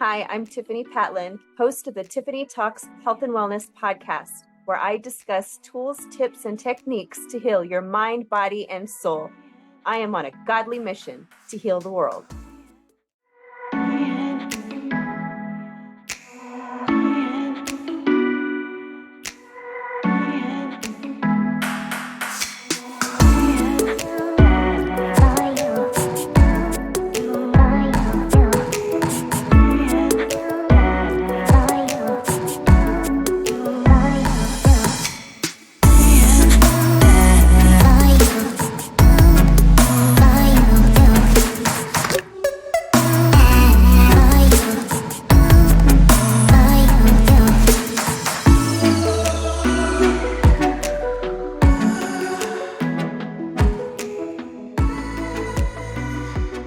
Hi, I'm Tiffany Patlin, host of the Tiffany Talks Health and Wellness podcast, where I discuss tools, tips, and techniques to heal your mind, body, and soul. I am on a godly mission to heal the world.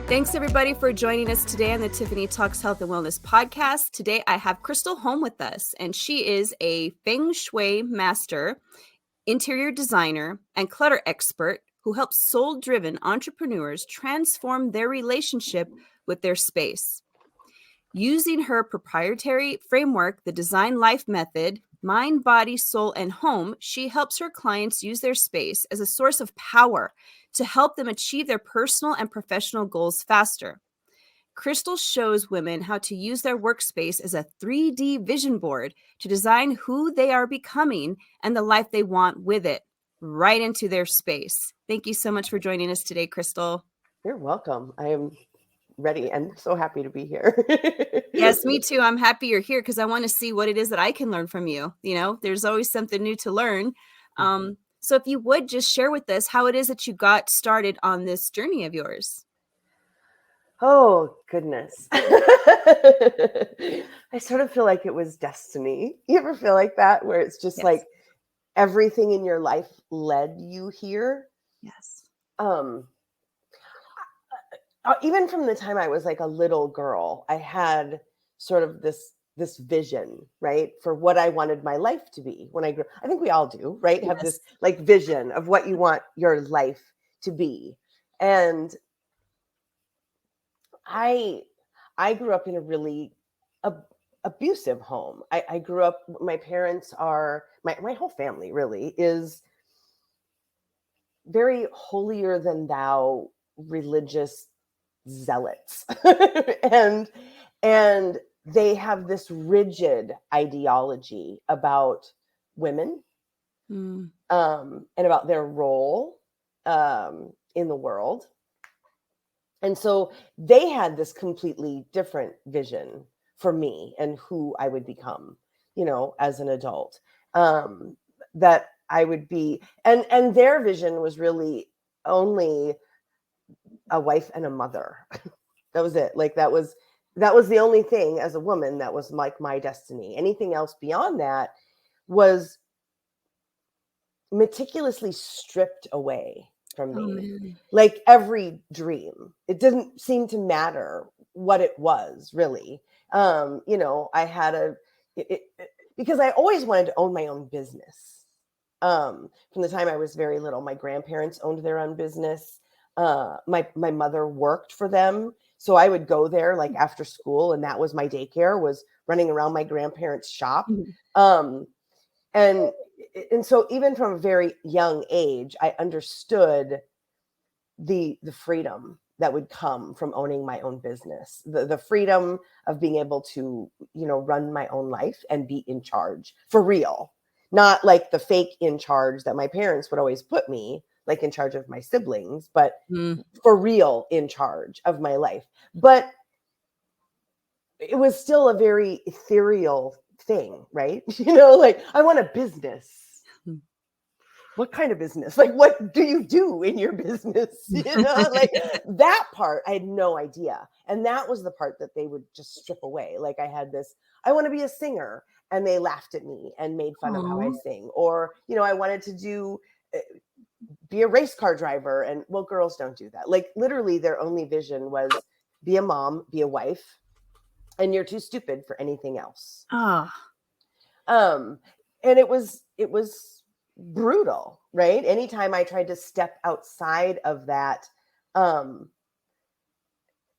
Thanks, everybody, for joining us today on the Tiffany Talks Health and Wellness podcast. Today, I have Krystal home with us, and she is a Feng Shui Master, interior designer, and clutter expert who helps soul-driven entrepreneurs transform their relationship with their space. Using her proprietary framework, the Designed Life Method, mind, body, soul, and home, she helps her clients use their space as a source of power to help them achieve their personal and professional goals faster. Krystal shows women how to use their workspace as a 3D vision board to design who they are becoming and the life they want with it, right into their space. Thank you so much for joining us today, Krystal. You're welcome. I am ready and so happy to be here. Yes, me too. I'm happy you're here because I want to see what it is that I can learn from you. You know, there's always something new to learn. So if you would just share with us how it is that you got started on this journey of yours. Oh, goodness. I sort of feel like it was destiny. You ever feel like that, where it's just like everything in your life led you here? Yes. Even from the time I was like a little girl, I had sort of this vision, right, for what I wanted my life to be when I grew. I think we all do, right? Have this like vision of what you want your life to be. And I grew up in a really abusive home. I grew up, my parents are, my whole family really is very holier than thou religious zealots. and they have this rigid ideology about women, and about their role in the world. And so they had this completely different vision for me and who I would become, you know, as an adult, that I would be. And their vision was really only a wife and a mother. That was it. Like that was the only thing as a woman that was like my destiny. Anything else beyond that was meticulously stripped away from me. Like every dream, it didn't seem to matter what it was really. You know, I had because I always wanted to own my own business. From the time I was very little, my grandparents owned their own business. My mother worked for them. So I would go there like after school, and that was my daycare, was running around my grandparents' shop. And so even from a very young age, I understood the freedom that would come from owning my own business, the freedom of being able to, you know, run my own life and be in charge for real, not like the fake in charge that my parents would always put me, like in charge of my siblings, but for real in charge of my life. But it was still a very ethereal thing, right? You know, like I want a business. What kind of business? Like, what do you do in your business? You know, like that part, I had no idea. And that was the part that they would just strip away. Like I had this, I want to be a singer. And they laughed at me and made fun of how I sing. Or, you know, I wanted to be a race car driver. And well, girls don't do that. Like literally their only vision was be a mom, be a wife, and you're too stupid for anything else. And it was brutal, right? Anytime I tried to step outside of that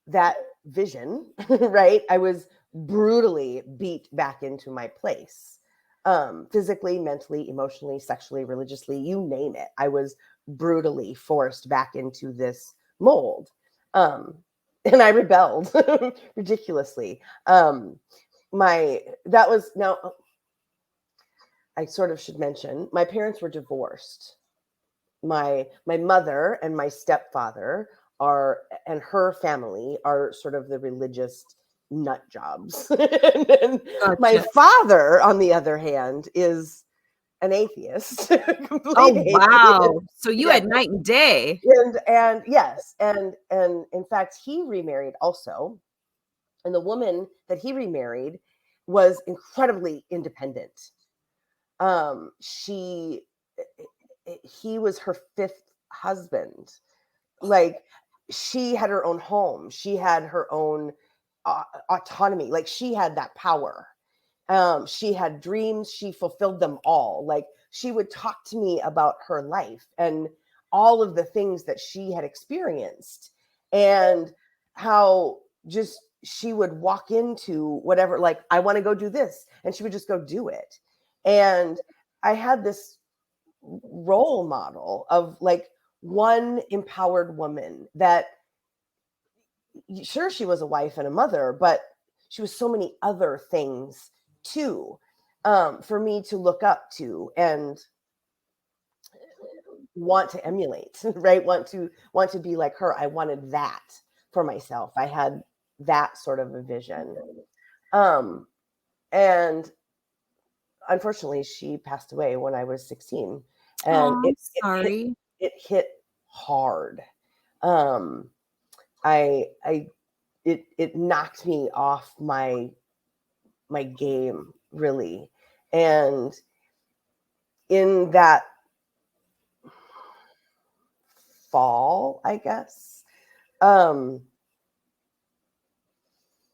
that vision, right, I was brutally beat back into my place. Physically, mentally, emotionally, sexually, religiously, you name it. I was brutally forced back into this mold. And I rebelled ridiculously. That was now, I sort of should mention, my parents were divorced. My mother and my stepfather and her family are sort of the religious nut jobs. And my Gotcha. father, on the other hand, is an atheist, Oh, complete atheist. wow. So you Yeah. had night and day. And yes, and in fact, he remarried also, and the woman that he remarried was incredibly independent. She He was her fifth husband. Like, she had her own home, she had her own autonomy, like she had that power. She had dreams, she fulfilled them all. Like, she would talk to me about her life and all of the things that she had experienced, and how just she would walk into whatever, like, I want to go do this, and she would just go do it. And I had this role model of like one empowered woman that, sure, she was a wife and a mother, but she was so many other things too, for me to look up to and want to emulate, right? Want to be like her. I wanted that for myself. I had that sort of a vision. And unfortunately, she passed away when I was 16, and Oh, I'm sorry. it hit hard. Um, I it knocked me off my game, really. And in that fall, I guess,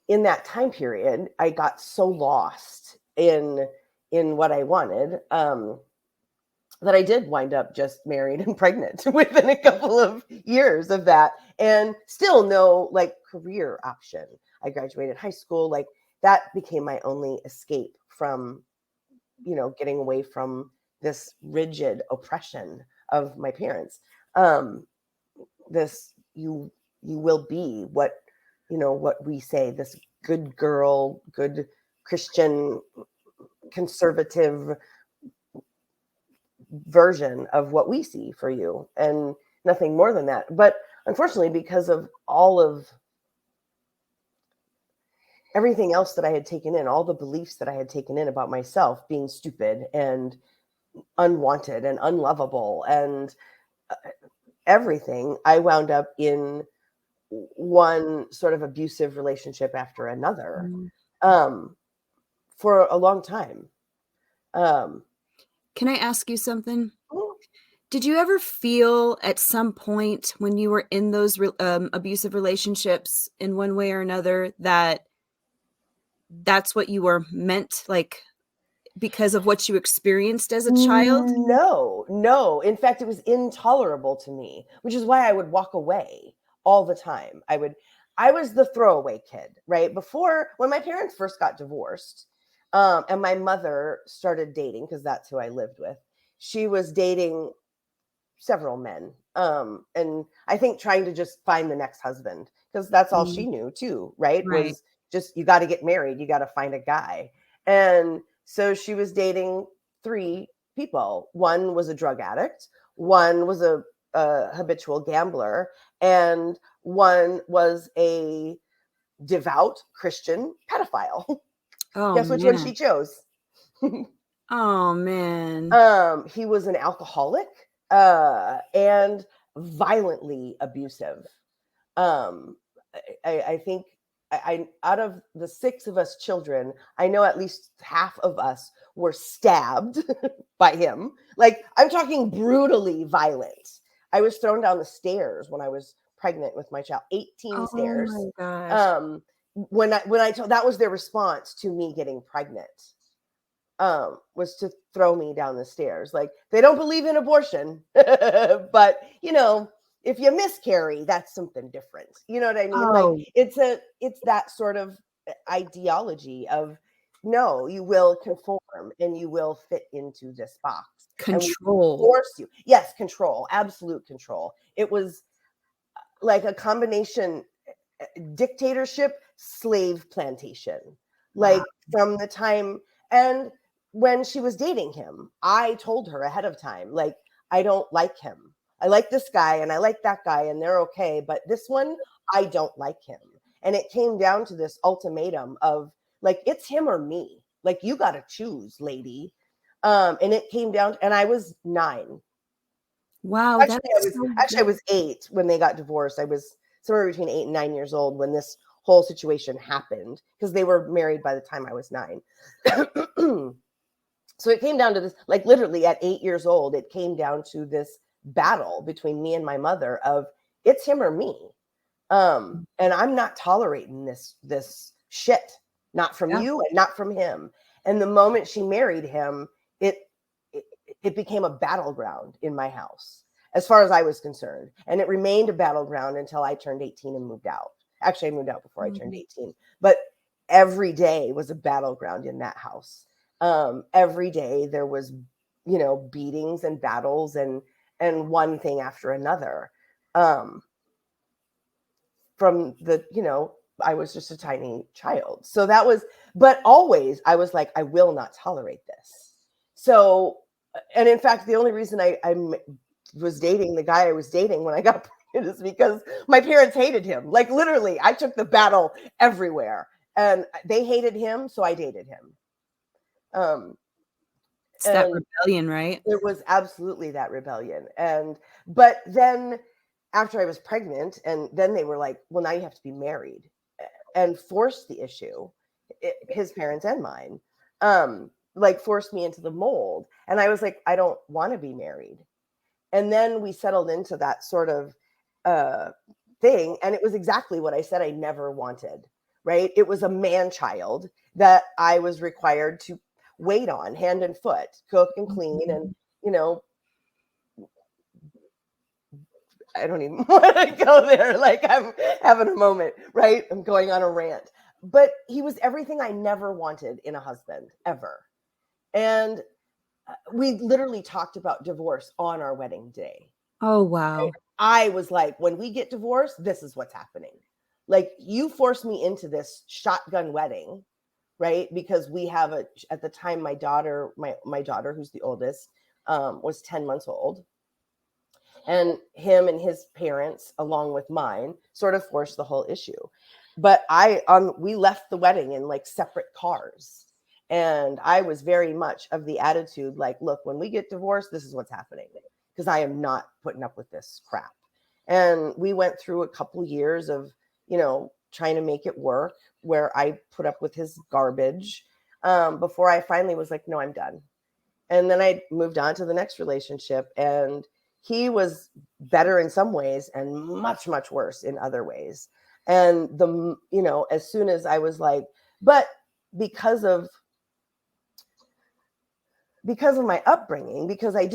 in that time period, I got so lost in what I wanted, that I did wind up just married and pregnant within a couple of years of that, and still no like career option. I graduated high school, like that became my only escape from, getting away from this rigid oppression of my parents. This, you will be what we say, this good girl, good Christian, conservative version of what we see for you, and nothing more than that. But unfortunately, because of all of everything else that I had taken in, all the beliefs that I had taken in about myself being stupid and unwanted and unlovable and everything, I wound up in one sort of abusive relationship after another, Mm. for a long time. Can I ask you something? Did you ever feel at some point when you were in those abusive relationships in one way or another that that's what you were meant, like, because of what you experienced as a child? No. In fact, it was intolerable to me, which is why I would walk away all the time. I was the throwaway kid, right? Before, when my parents first got divorced, and my mother started dating, because that's who I lived with, she was dating several men. And I think trying to just find the next husband, because that's all she Mm, knew too, right? right. Was just, you got to get married, you got to find a guy. And so she was dating three people. One was a drug addict, one was a habitual gambler, and one was a devout Christian pedophile. Oh, Guess which one she man. chose? Oh, man. He was an alcoholic, and violently abusive. Um, I think out of the six of us children, I know at least half of us were stabbed by him. Like, I'm talking brutally violent. I was thrown down the stairs when I was pregnant with my child, 18 Oh, stairs. my gosh. When I told, that was their response to me getting pregnant, was to throw me down the stairs. Like, they don't believe in abortion, but if you miscarry, that's something different. You know what I mean? Like, Oh, it's that sort of ideology of, no, you will conform and you will fit into this box. And we Control. force you. Yes, control, absolute control. It was like a combination dictatorship, slave plantation. Like from the time, and when she was dating him, I told her ahead of time, like, I don't like him. I like this guy and I like that guy and they're okay, but this one, I don't like him. And it came down to this ultimatum of like, it's him or me. Like, you got to choose, lady. And it came down, and I was 9. Wow, Actually, that's so I was 8 when they got divorced. I was somewhere between 8 and 9 years old when this whole situation happened, because they were married by the time I was 9. So it came down to this, like literally at 8 years old, it came down to this battle between me and my mother of, it's him or me. And I'm not tolerating this shit, not from you and not from him. And the moment she married him, it became a battleground in my house, as far as I was concerned. And it remained a battleground until I turned 18 and moved out. Actually, I moved out before I turned 18, but every day was a battleground in that house. Every day there was, beatings and battles and one thing after another. From the, I was just a tiny child. So that was, but always I was like, I will not tolerate this. So, and in fact, the only reason I was dating the guy I was dating when I got pregnant is because my parents hated him. Like literally, I took the battle everywhere and they hated him. So I dated him. It's that rebellion, right? There was absolutely that rebellion. But then after I was pregnant, and then they were like, well, now you have to be married, and forced the issue, his parents and mine, like forced me into the mold. And I was like, I don't want to be married. And then we settled into that sort of thing. And it was exactly what I said I never wanted, right? It was a man child that I was required to wait on hand and foot, cook and clean. And, I don't even want to go there. Like, I'm having a moment, right? I'm going on a rant. But he was everything I never wanted in a husband, ever. And we literally talked about divorce on our wedding day. Oh, wow. Right? I was like, when we get divorced, this is what's happening. Like, you forced me into this shotgun wedding, right? Because we have at the time, my daughter, who's the oldest, was 10 months old. And him and his parents, along with mine, sort of forced the whole issue. But we left the wedding in like separate cars. And I was very much of the attitude, like, look, when we get divorced, this is what's happening, because I am not putting up with this crap. And we went through a couple years of, trying to make it work, where I put up with his garbage, before I finally was like, no, I'm done. And then I moved on to the next relationship, and he was better in some ways and much, much worse in other ways. And as soon as I was like, but because of my upbringing, because I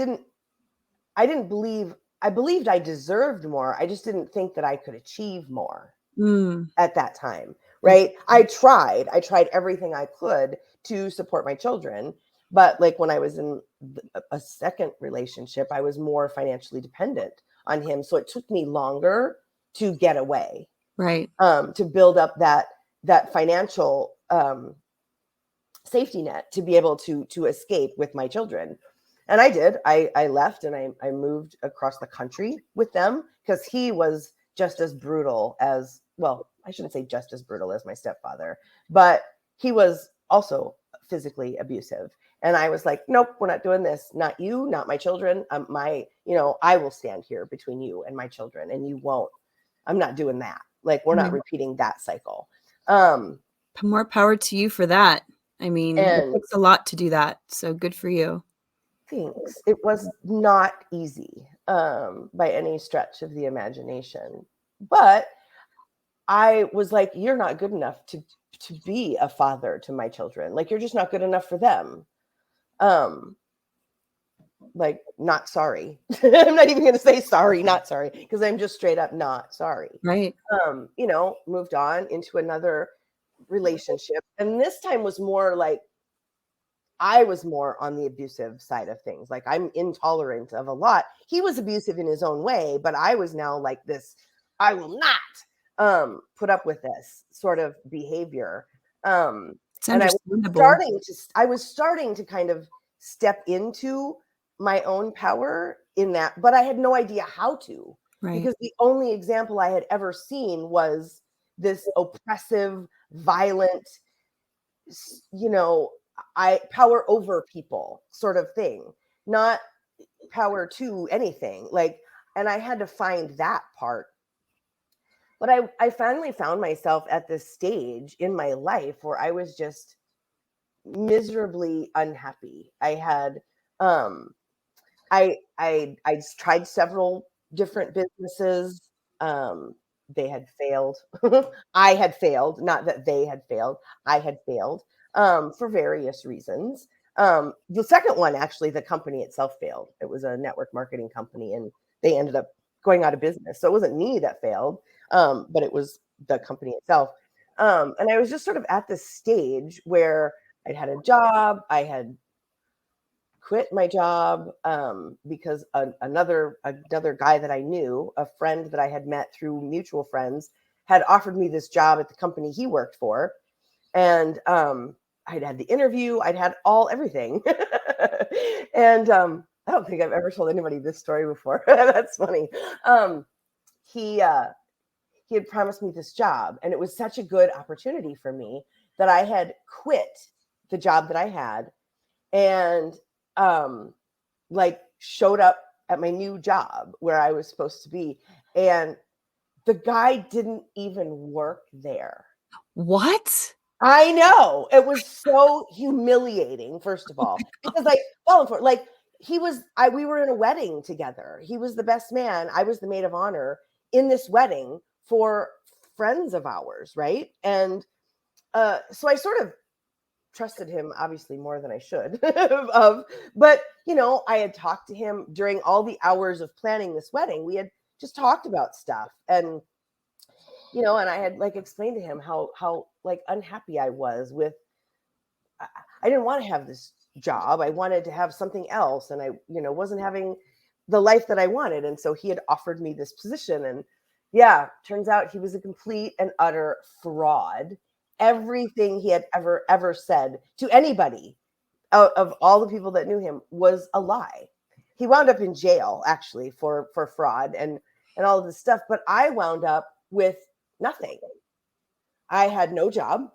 believed I deserved more. I just didn't think that I could achieve more at that time. Right. I tried everything I could to support my children. But like when I was in a second relationship, I was more financially dependent on him. So it took me longer to get away. Right. To build up that financial safety net to be able to escape with my children. And I did. I left and I moved across the country with them, because he was just as brutal as, well, I shouldn't say just as brutal as my stepfather, but he was also physically abusive. And I was like, nope, we're not doing this. Not you, not my children. I will stand here between you and my children, and you won't. I'm not doing that. Like, we're not repeating that cycle. More power to you for that. I mean, it takes a lot to do that. So good for you. Thanks. It was not easy, by any stretch of the imagination. But I was like, you're not good enough to be a father to my children. Like, you're just not good enough for them. Like, not sorry. I'm not even going to say sorry, not sorry, because I'm just straight up not sorry. Right. Moved on into another relationship. And this time was more like, I was more on the abusive side of things. Like, I'm intolerant of a lot. He was abusive in his own way, but I was now like this, I will not put up with this sort of behavior. It's And understandable. I was starting to kind of step into my own power in that, but I had no idea how to, Right. because the only example I had ever seen was this oppressive, violent, power over people sort of thing, not power to anything. Like, and I had to find that part. But I finally found myself at this stage in my life where I was just miserably unhappy. I had I tried several different businesses. They had failed. I had failed, not that they had failed. I had failed for various reasons. The second one, actually, the company itself failed. It was a network marketing company, and they ended up going out of business. So it wasn't me that failed, but it was the company itself. And I was just sort of at this stage where I'd had a job. I had quit my job because another guy that I knew, a friend that I had met through mutual friends, had offered me this job at the company he worked for. And I'd had the interview, I'd had everything. And I don't think I've ever told anybody this story before. That's funny. He had promised me this job, and it was such a good opportunity for me that I had quit the job that I had, and like showed up at my new job where I was supposed to be, and the guy didn't even work there. What? I know. It was so humiliating, first of all, because I fell for it. Like, we were in a wedding together. He was the best man. I was the maid of honor in this wedding for friends of ours, right? And so I sort of trusted him, obviously more than I should have. But I had talked to him during all the hours of planning this wedding. We had just talked about stuff, and and I had like explained to him how like unhappy I was with. I didn't want to have this job. I wanted to have something else, and I wasn't having the life that I wanted. And so he had offered me this position, and yeah, turns out he was a complete and utter fraud. Everything he had ever said to anybody of all the people that knew him was a lie. He wound up in jail, actually, for fraud and all of this stuff. But I wound up with nothing. I had no job,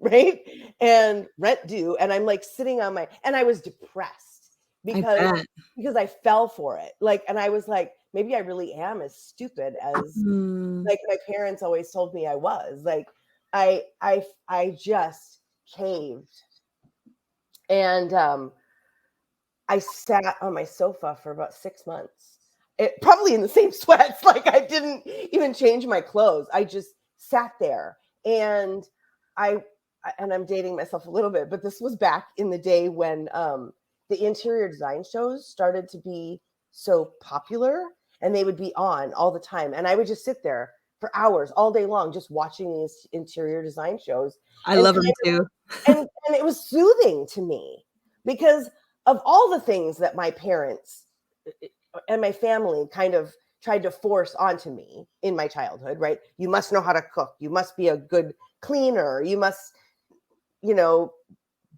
right? And rent due. And I'm like sitting on and I was depressed because I fell for it. Like, and I was like, maybe I really am as stupid as like my parents always told me I was. Like, I just caved. And I sat on my sofa for about 6 months. Probably in the same sweats. Like, I didn't even change my clothes. I just sat there, and I'm dating myself a little bit, but this was back in the day when the interior design shows started to be so popular, and they would be on all the time. And I would just sit there for hours all day long, just watching these interior design shows. I love them too. And it was soothing to me, because of all the things that my parents and my family kind of tried to force onto me in my childhood, right? You must know how to cook. You must be a good cleaner. You must,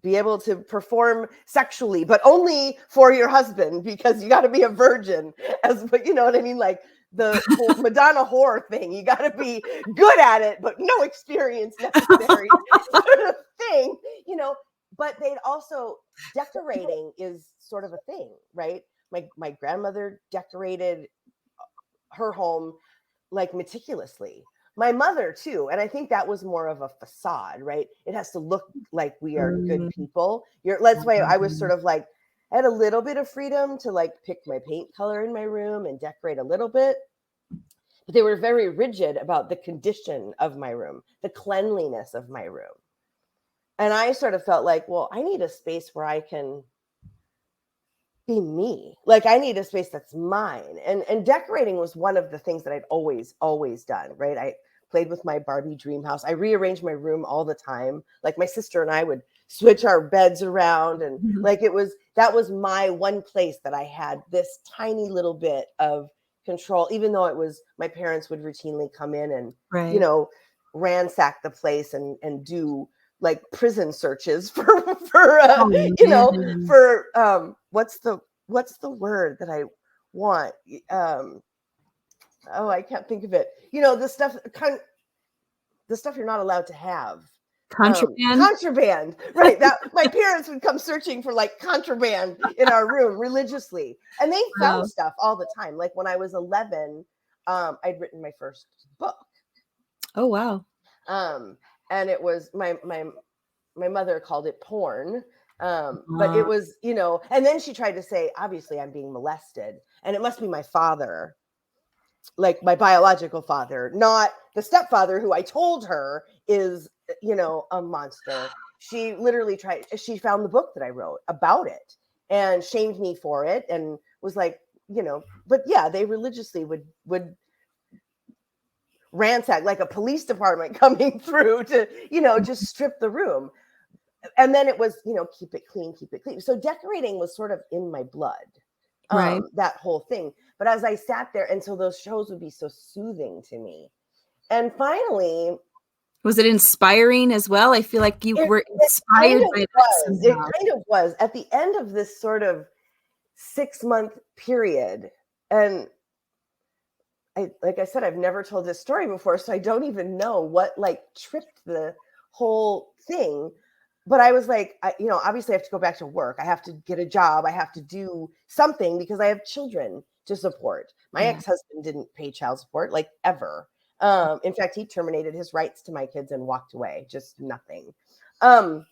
be able to perform sexually, but only for your husband, because you got to be a virgin, but you know what I mean? Like the whole Madonna whore thing. You got to be good at it, but no experience necessary sort of thing, but they'd also, decorating is sort of a thing, right? My grandmother decorated her home like meticulously. My mother too. And I think that was more of a facade, right? It has to look like we are good people. That's why I was sort of like, I had a little bit of freedom to like pick my paint color in my room and decorate a little bit. But they were very rigid about the condition of my room, the cleanliness of my room. And I sort of felt like, well, I need a space where I can be me. Like, I need a space that's mine. And decorating was one of the things that I'd always done, right? played with my Barbie dream house. I rearranged my room all the time. Like my sister and I would switch our beds around, and like that was my one place that I had this tiny little bit of control, even though it was my parents would routinely come in and Right. ransack the place and do like prison searches for Oh, man. for what's the word that I want? Oh, I can't think of it. The stuff you're not allowed to have. Contraband? Contraband, right? That my parents would come searching for like contraband in our room religiously, and they Wow. found stuff all the time. Like when I was 11, I'd written my first book. Oh, wow. And it was my mother called it porn. But it was, and then she tried to say, obviously I'm being molested, and it must be my father, like my biological father, not the stepfather who I told her is, a monster. She literally she found the book that I wrote about it and shamed me for it and was like, but yeah, they religiously would ransack like a police department coming through to, just strip the room. And then it was, keep it clean, keep it clean. So decorating was sort of in my blood, Right. that whole thing. But as I sat there, and so those shows would be so soothing to me. And finally, Was it inspiring as well? I feel like you were inspired by that it somehow. kind of was at the end of this sort of 6-month period. And like I said, I've never told this story before, so I don't even know what like tripped the whole thing. But I was like, obviously I have to go back to work. I have to get a job. I have to do something because I have children to support. My ex-husband didn't pay child support like ever. In fact, he terminated his rights to my kids and walked away, just nothing. But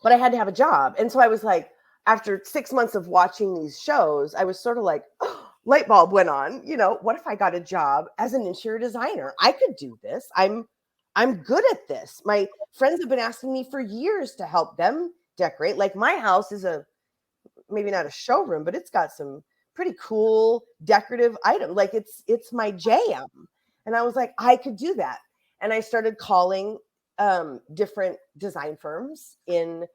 I had to have a job. And so I was like, after 6 months of watching these shows, I was sort of like, light bulb went on. What if I got a job as an interior designer? I could do this. I'm good at this. My friends have been asking me for years to help them decorate. Like my house is maybe not a showroom, but it's got some pretty cool decorative items. Like it's my jam. And I was like, I could do that. And I started calling different design firms in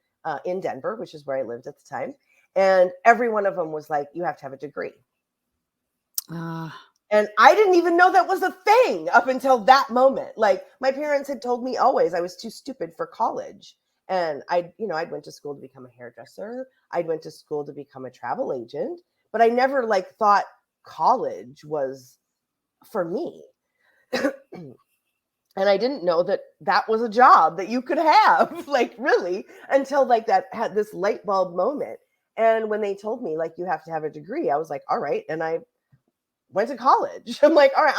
Denver, which is where I lived at the time. And every one of them was like, you have to have a degree. And I didn't even know that was a thing up until that moment. Like my parents had told me always I was too stupid for college. And I went to school to become a hairdresser. I went to school to become a travel agent, but I never like thought college was for me. And I didn't know that was a job that you could have, like really, until like that had this light bulb moment. And when they told me like you have to have a degree, I was like, all right. And I went to college. I'm like, all right,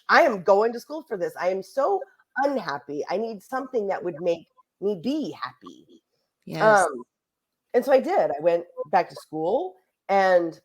I am going to school for this. I am so unhappy. I need something that would make me be happy. Yes. And so I did. I went back to school and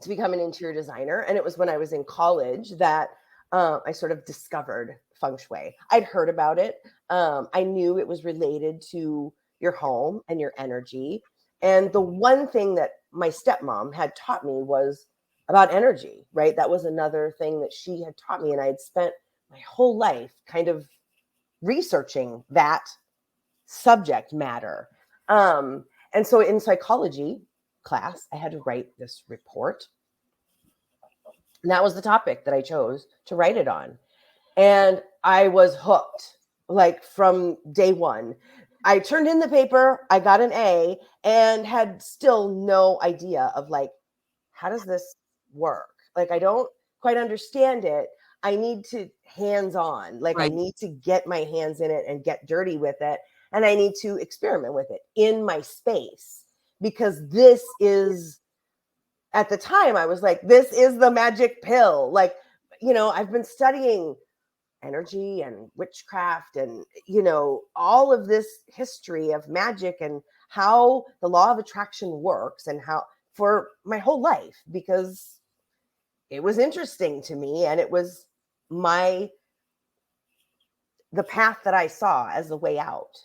to become an interior designer. And it was when I was in college that I sort of discovered Feng Shui. I'd heard about it. I knew it was related to your home and your energy. And the one thing that my stepmom had taught me was about energy, right? That was another thing that she had taught me. And I had spent my whole life kind of researching that subject matter. And so in psychology class, I had to write this report. And that was the topic that I chose to write it on. And I was hooked, like from day one. I turned in the paper, I got an A, and had still no idea of like, how does this work? Like, I don't quite understand it. I need to hands-on, like Right. I need to get my hands in it and get dirty with it. And I need to experiment with it in my space, because this is, at the time I was like, this is the magic pill. Like, I've been studying energy and witchcraft and, all of this history of magic and how the law of attraction works and how for my whole life, because it was interesting to me. And it was the path that I saw as the way out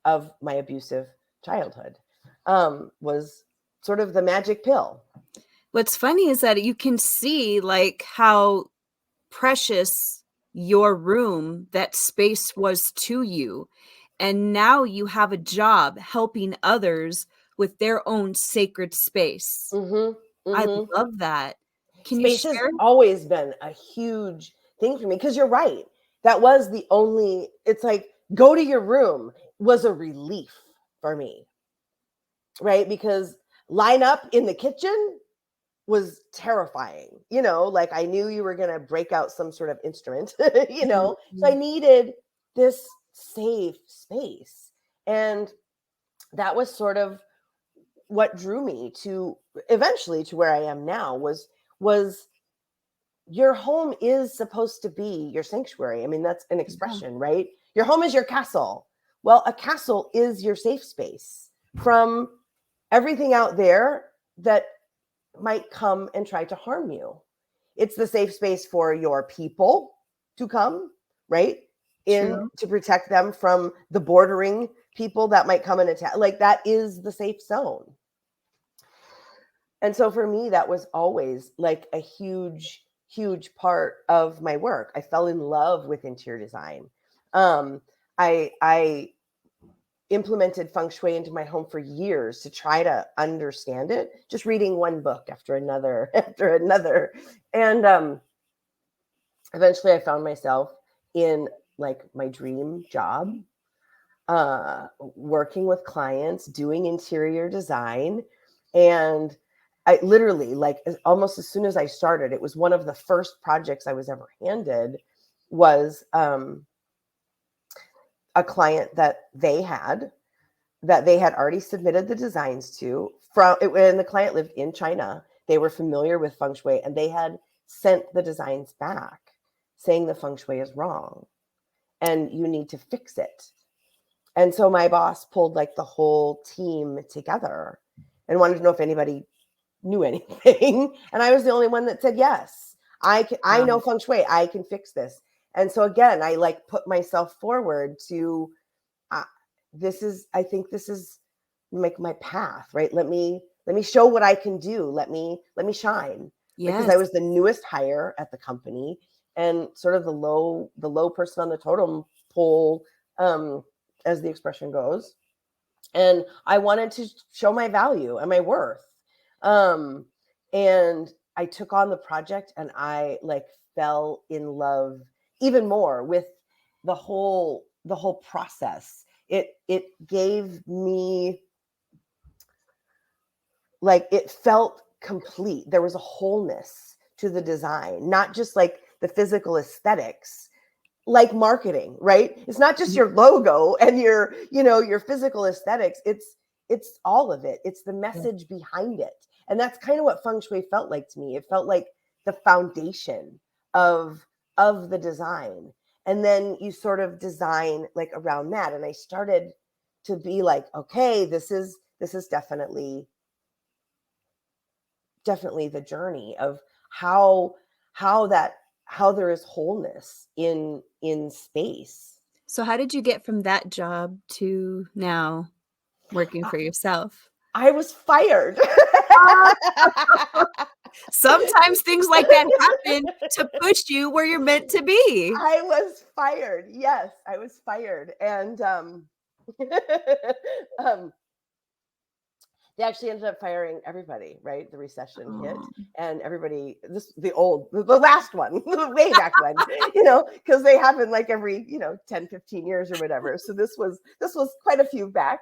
of my abusive childhood, was sort of the magic pill. What's funny is that you can see like how precious your room, that space was to you. And now you have a job helping others with their own sacred space. Mm-hmm. I Mm-hmm. love that. Can you Space has share? always been a huge thing for me, because you're right. That was the only, it's like, go to your room was a relief for me, right? Because line up in the kitchen was terrifying. Like, I knew you were going to break out some sort of instrument, so I Mhm. needed this safe space. And that was sort of what drew me to eventually to where I am now, was your home is supposed to be your sanctuary. I mean, that's an Yeah. expression, right? Your home is your castle. Well, a castle is your safe space from everything out there that might come and try to harm you. It's the safe space for your people to come, right? In True. to protect them from the bordering people that might come and attack. Like, that is the safe zone. And so for me, that was always like a huge, huge part of my work. I fell in love with interior design. I implemented feng shui into my home for years to try to understand it, just reading one book after another after another. And eventually I found myself in like my dream job, working with clients, doing interior design. And I literally, like, almost as soon as I started, it was one of the first projects I was ever handed, was a client that they had already submitted the designs to, and the client lived in China. They were familiar with feng shui, and they had sent the designs back saying the feng shui is wrong and you need to fix it. And so my boss pulled like the whole team together and wanted to know if anybody knew anything. And I was the only one that said, yes, I know Wow. feng shui. I can fix this. And so again, I like put myself forward to, uh, I think this is like my path, right? Let me show what I can do. Let me shine, because I Yes. was the newest hire at the company and sort of the low person on the totem pole, as the expression goes. And I wanted to show my value and my worth. Um, and I took on the project, and I like fell in love even more with the whole process. It gave me, like, it felt complete. There was a wholeness to the design, not just like the physical aesthetics, like marketing, right? It's not just your logo and your physical aesthetics. It's all of it. It's the message behind it. And that's kind of what feng shui felt like to me. It felt like the foundation of the design. And then you sort of design like around that. And I started to be like, okay, this is definitely the journey of how how there is wholeness in space. So how did you get from that job to now working I, for yourself? I was fired. Sometimes things like that happen to push you where you're meant to be. I was fired. Yes, I was fired. And um they actually ended up firing everybody, right? The recession hit, Oh, and everybody, the last one, way back when, because they happen like every, 10, 15 years or whatever. So this was quite a few back.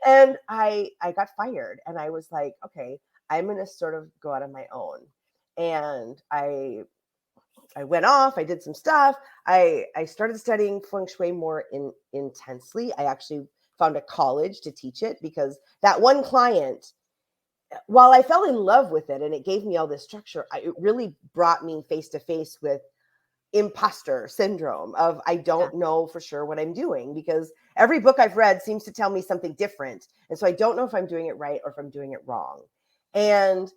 And I got fired, and I was like, okay, I'm going to sort of go out on my own. And I went off, I did some stuff. I started studying feng shui more intensely. I actually found a college to teach it, because that one client, while I fell in love with it and it gave me all this structure, it really brought me face to face with imposter syndrome of, I yeah. don't know for sure what I'm doing, because every book I've read seems to tell me something different. And so I don't know if I'm doing it right or if I'm doing it wrong. And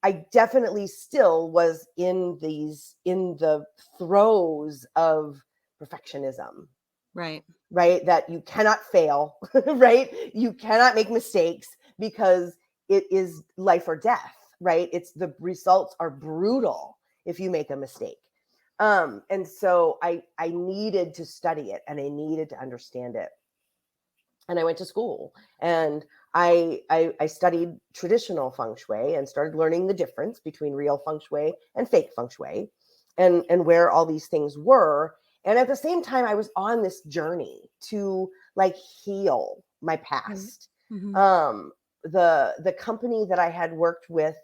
I definitely still was in the throes of perfectionism, Right. right? That you cannot fail, right? You cannot make mistakes, because it is life or death, right? It's the results are brutal if you make a mistake. And so I needed to study it and I needed to understand it. And I went to school and I studied traditional Feng Shui and started learning the difference between real Feng Shui and fake Feng Shui, and where all these things were. And at the same time, I was on this journey to like heal my past. Mm-hmm. The company that I had worked with,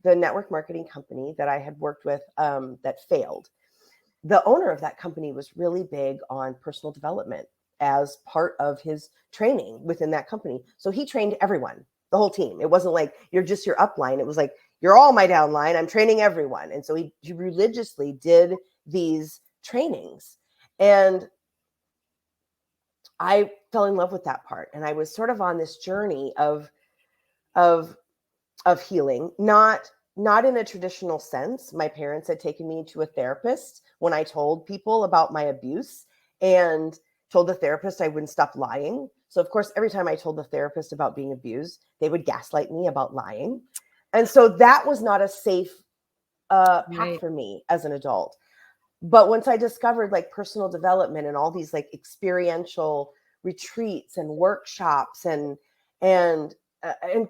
the network marketing company that I had worked with, that failed, the owner of that company was really big on personal development as part of his training within that company. So he trained everyone, the whole team. It wasn't like you're just your upline. It was like, you're all my downline. I'm training everyone. And so he religiously did these trainings. And I fell in love with that part. And I was sort of on this journey of healing, not in a traditional sense. My parents had taken me to a therapist when I told people about my abuse and told the therapist I wouldn't stop lying. So of course, every time I told the therapist about being abused, they would gaslight me about lying. And so that was not a safe path Right. for me as an adult. But once I discovered like personal development and all these like experiential retreats and workshops and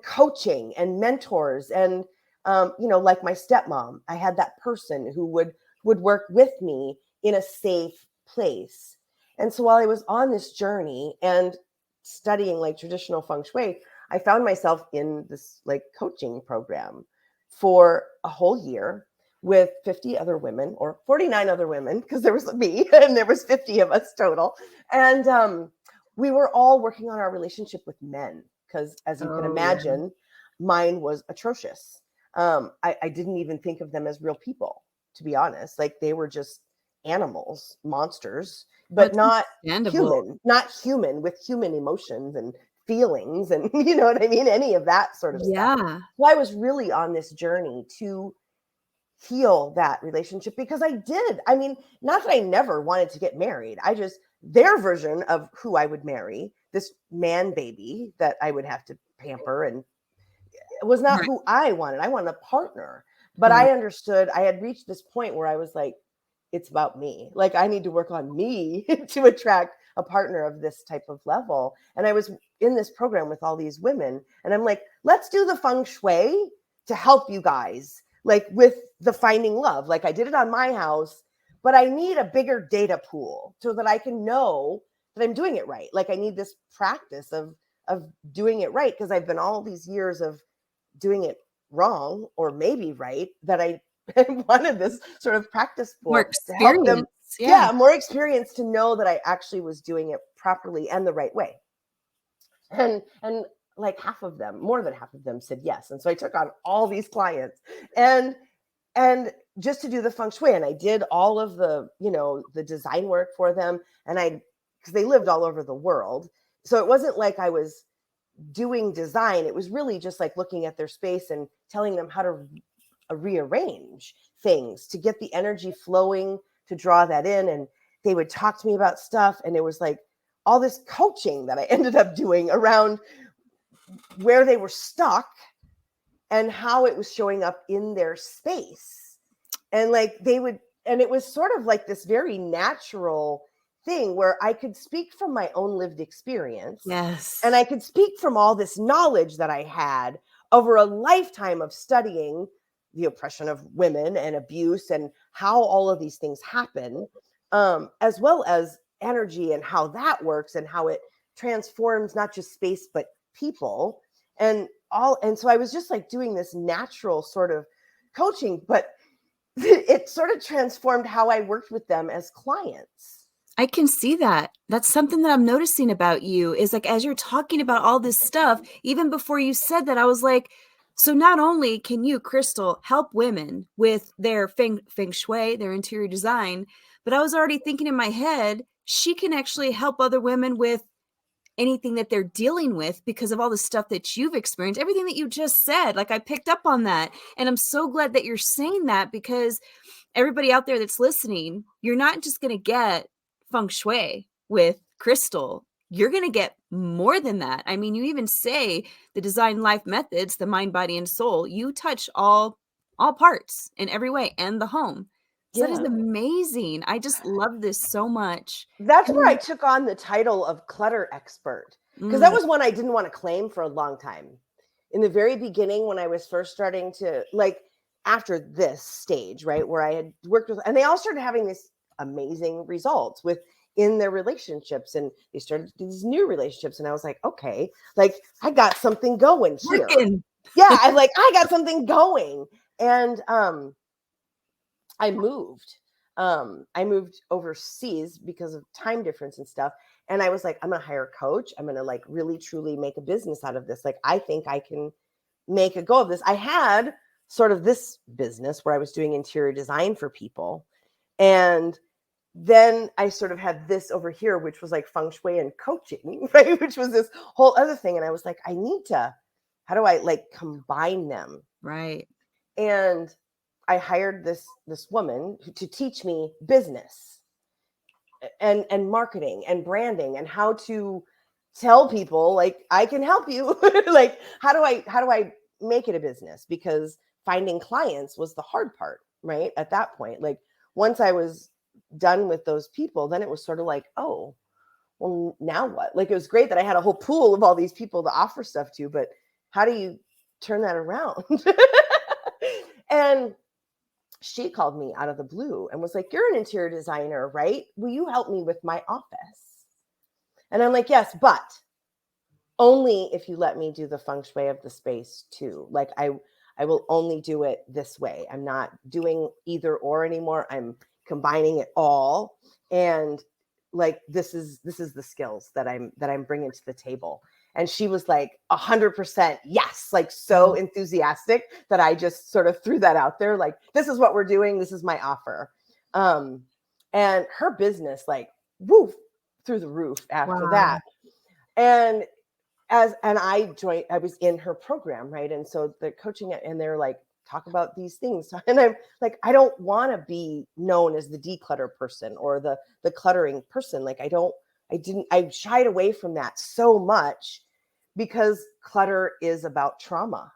coaching and mentors and like my stepmom, I had that person who would work with me in a safe place. And so while I was on this journey and studying like traditional Feng Shui, I found myself in this like coaching program for a whole year with 50 other women, or 49 other women, because there was me and there was 50 of us total. And we were all working on our relationship with men, because as you can imagine, mine was atrocious. I didn't even think of them as real people, to be honest. Like they were just animals, monsters, but not human with human emotions and feelings and you know what I mean? Any of that sort of stuff. So I was really on this journey to heal that relationship because I did. I mean, not that I never wanted to get married. Their version of who I would marry, this man baby that I would have to pamper, and it was not who I wanted. I wanted a partner. But I understood, I had reached this point where I was like, it's about me. Like I need to work on me to attract a partner of this type of level. And I was in this program with all these women and I'm like, let's do the Feng Shui to help you guys, like with the finding love. Like I did it on my house, but I need a bigger data pool so that I can know that I'm doing it right. Like I need this practice of doing it right, because I've been all these years of doing it wrong or maybe right, that I wanted this sort of practice for to help them. Yeah, more experience to know that I actually was doing it properly and the right way. And like half of them, more than half of them said yes. And so I took on all these clients and just to do the Feng Shui. And I did all of the, the design work for them. And because they lived all over the world. So it wasn't like I was doing design. It was really just like looking at their space and telling them how to rearrange things to get the energy flowing, to draw that in. And they would talk to me about stuff. And it was like all this coaching that I ended up doing around where they were stuck and how it was showing up in their space. And like and it was sort of like this very natural thing where I could speak from my own lived experience. Yes. And I could speak from all this knowledge that I had over a lifetime of studying the oppression of women and abuse and how all of these things happen, as well as energy and how that works and how it transforms not just space, but people and all. And so I was just like doing this natural sort of coaching, but it sort of transformed how I worked with them as clients. I can see that. That's something that I'm noticing about you is like, as you're talking about all this stuff, even before you said that, I was like, so not only can you, Krystal, help women with their feng shui, their interior design, but I was already thinking in my head, she can actually help other women with anything that they're dealing with because of all the stuff that you've experienced, everything that you just said. Like I picked up on that. And I'm so glad that you're saying that, because everybody out there that's listening, you're not just going to get Feng Shui with Krystal. You're going to get more than that. I mean, you even say the Designed Life methods, the mind, body, and soul, you touch all parts in every way, and the home. That is Yeah. amazing. I just love this so much. That's where I And took on the title of clutter expert, because that mm, was one I didn't want to claim for a long time. In the very beginning, when I was first starting to, like, after this stage, right, where I had worked with, and they all started having this amazing results with in their relationships, and they started these new relationships, and I was like, okay, like I got something going here. working. Yeah, I got something going, and I moved. I moved overseas because of time difference and stuff. And I was like, I'm gonna hire a coach. I'm gonna like really truly make a business out of this. Like, I think I can make a go of this. I had sort of this business where I was doing interior design for people. And then I sort of had this over here, which was like feng shui and coaching, right? Which was this whole other thing. And I was like, I need to, how do I like combine them? Right. And I hired this woman to teach me business and marketing and branding and how to tell people like I can help you. Like how do I make it a business? Because finding clients was the hard part, right? At that point, like once I was done with those people, then it was sort of like, oh, well, now what? Like it was great that I had a whole pool of all these people to offer stuff to, but how do you turn that around? And she called me out of the blue and was like, you're an interior designer, right? Will you help me with my office? And I'm like, yes, but only if you let me do the feng shui of the space too. Like I will only do it this way. I'm not doing either or anymore. I'm combining it all. And like this is the skills that I'm bringing to the table. And she was like 100% yes, like so enthusiastic that I just sort of threw that out there. Like, this is what we're doing. This is my offer. And her business, like, woof, through the roof after Wow. that. And I was in her program, right? And so the coaching, and they're like, talk about these things. And I'm like, I don't want to be known as the declutter person or the cluttering person. Like I shied away from that so much because clutter is about trauma.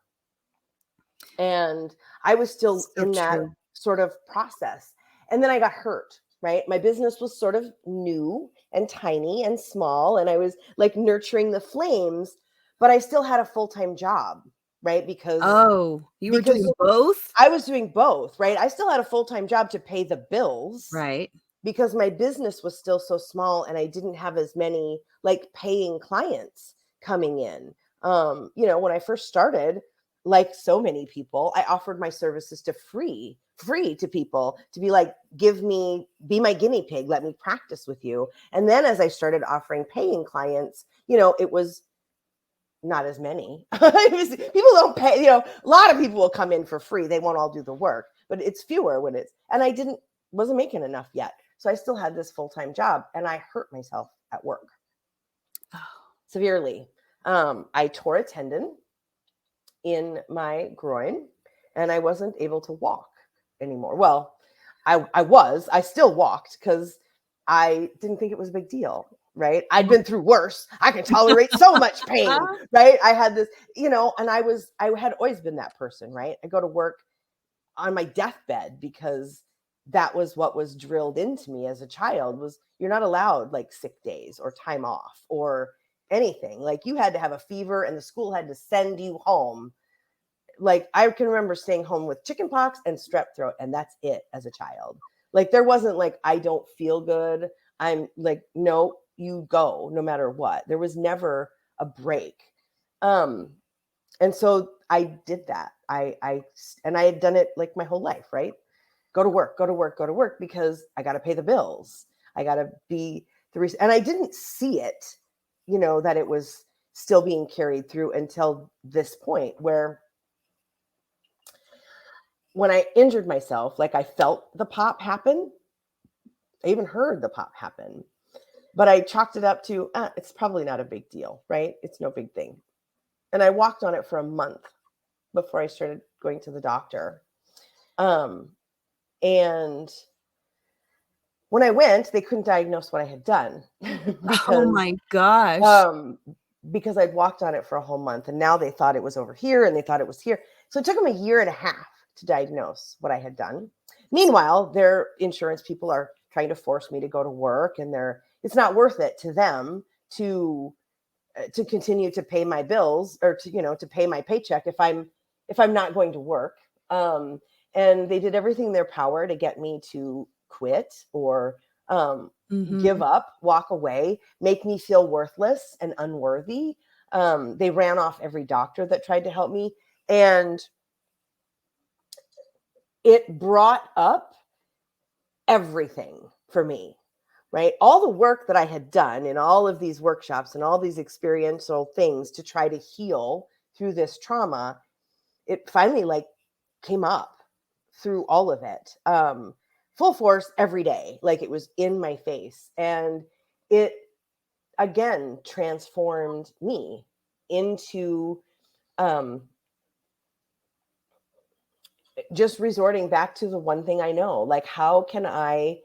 And I was still So in that true. sort of process. And then I got hurt, right? My business was sort of new and tiny and small. And I was like nurturing the flames, but I still had a full-time job, right? Oh, you were Because doing both? I was doing both, right? I still had a full-time job to pay the bills Right. because my business was still so small and I didn't have as many like paying clients coming in. When I first started, like so many people, I offered my services to free to people to be like, be my guinea pig, let me practice with you. And then as I started offering paying clients, it was not as many. People don't pay, a lot of people will come in for free. They won't all do the work, but it's fewer and I wasn't making enough yet. So I still had this full-time job and I hurt myself at work severely. I tore a tendon in my groin and I wasn't able to walk anymore. Well, I still walked because I didn't think it was a big deal, right? I'd been through worse. I can tolerate so much pain, right? I had this, and I had always been that person, right? I go to work on my deathbed because that was what was drilled into me as a child was you're not allowed like sick days or time off or anything. Like you had to have a fever and the school had to send you home. Like I can remember staying home with chickenpox and strep throat, and that's it as a child. Like there wasn't like, I don't feel good. I'm like, no, you go no matter what. There was never a break. And so I did that. I had done it like my whole life, right? Go to work, go to work, go to work because I got to pay the bills. I got to be and I didn't see it, that it was still being carried through until this point where when I injured myself, like I felt the pop happen. I even heard the pop happen, but I chalked it up to, it's probably not a big deal, right? It's no big thing. And I walked on it for a month before I started going to the doctor. And when I went, they couldn't diagnose what I had done Oh my gosh. because I'd walked on it for a whole month and now they thought it was over here and they thought it was here. So it took them a year and a half to diagnose what I had done. Meanwhile, their insurance people are trying to force me to go to work, and it's not worth it to them to continue to pay my bills, or to pay my paycheck if I'm not going to work. And they did everything in their power to get me to quit or give up, walk away, make me feel worthless and unworthy. They ran off every doctor that tried to help me, and it brought up everything for me, right? All the work that I had done in all of these workshops and all these experiential things to try to heal through this trauma, it finally came up through all of it, full force every day. Like, it was in my face, and it again transformed me into just resorting back to the one thing I know. Like, how can I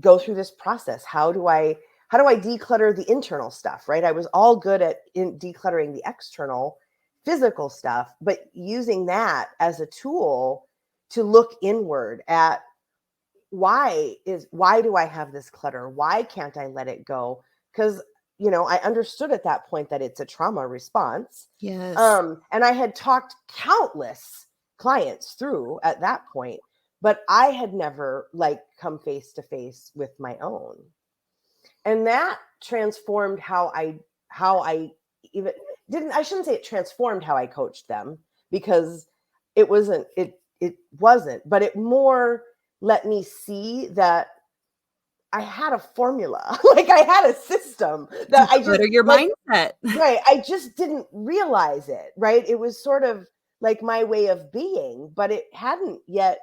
go through this process? How do I declutter the internal stuff, right? I was all good at decluttering the external physical stuff, but using that as a tool to look inward at why do I have this clutter? Why can't I let it go? Because I understood at that point that it's a trauma response. Yes. And I had talked countless clients through at that point, but I had never come face to face with my own. And that transformed how I even didn't, I shouldn't say it transformed how I coached them, because it wasn't, but it more let me see that I had a formula, like I had a system that I just, Declutter your mindset. right. I just didn't realize it, right? It was sort of like my way of being, but it hadn't yet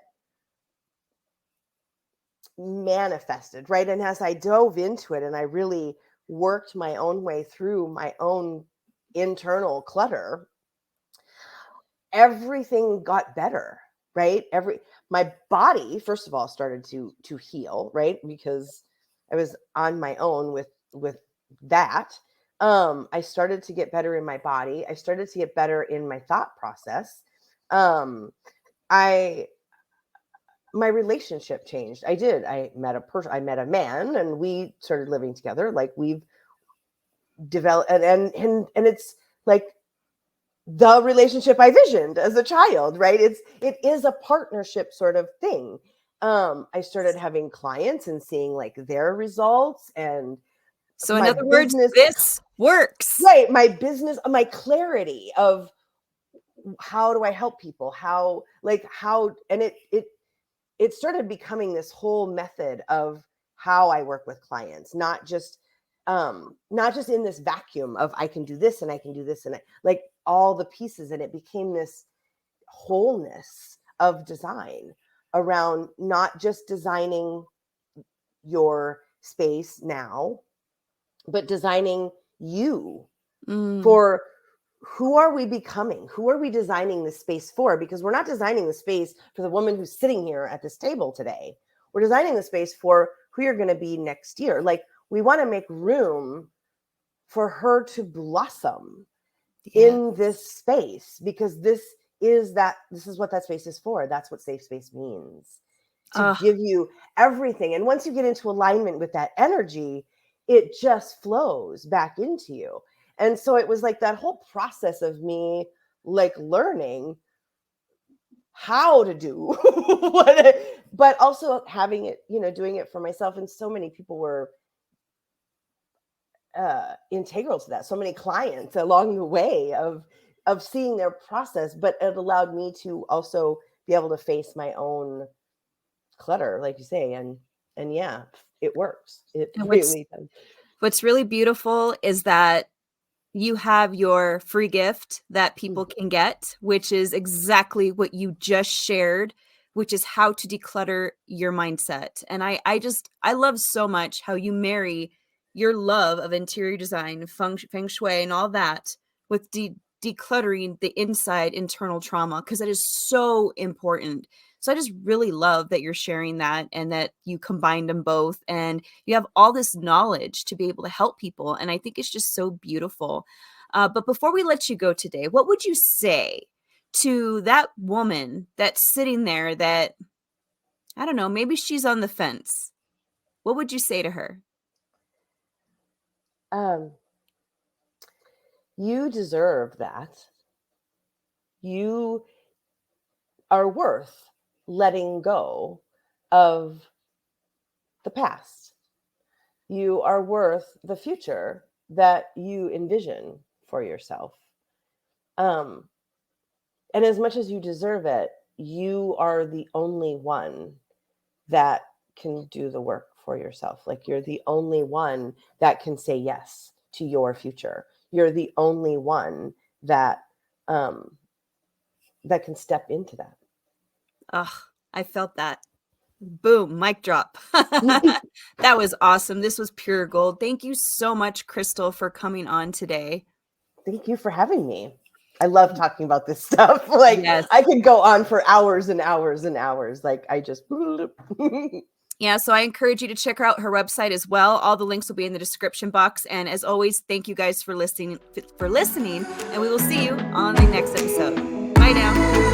manifested, right? And as I dove into it and I really worked my own way through my own internal clutter, everything got better, right? My body, first of all, started to heal, right? Because I was on my own with that. I started to get better in my body. I started to get better in my thought process. My relationship changed. I did. I met a man, and we started living together. Like, we've developed, and it's like the relationship I visioned as a child, right? It is a partnership sort of thing. I started having clients and seeing their results, and so in other words, this works, right? My business, my clarity of how do I help people, and it started becoming this whole method of how I work with clients, not just in this vacuum of I can do this and I can do this, and all the pieces, and it became this wholeness of design around not just designing your space now, but designing you for who are we becoming? Who are we designing this space for? Because we're not designing the space for the woman who's sitting here at this table today. We're designing the space for who you're going to be next year. We want to make room for her to blossom in this space, because this is what that space is for. That's what safe space means, to give you everything. And once you get into alignment with that energy, it just flows back into you. And so it was that whole process of me learning how to do but also having it, doing it for myself. And so many people were integral to that. So many clients along the way of seeing their process, but it allowed me to also be able to face my own clutter, like you say, and yeah, it works. It really does. What's really beautiful is that you have your free gift that people can get, which is exactly what you just shared, which is how to declutter your mindset. And I love so much how you marry your love of interior design, feng shui, and all that with decluttering the inside internal trauma, because it is so important. So I just really love that you're sharing that, and that you combined them both, and you have all this knowledge to be able to help people. And I think it's just so beautiful. But before we let you go today, what would you say to that woman that's sitting there that I don't know, maybe she's on the fence. What would you say to her? You deserve that. You are worth letting go of the past. You are worth the future that you envision for yourself. And as much as you deserve it, you are the only one that can do the work for yourself. Like, you're the only one that can say yes to your future. You're the only one that that can step into that. Ugh, I felt that. Boom, mic drop. That was awesome. This was pure gold. Thank you so much, Krystal, for coming on today. Thank you for having me. I love talking about this stuff. Like, Yes. I could go on for hours and hours and hours. Like, I just Yeah, so I encourage you to check out her website as well. All the links will be in the description box. And as always, thank you guys for listening, and we will see you on the next episode. Bye now.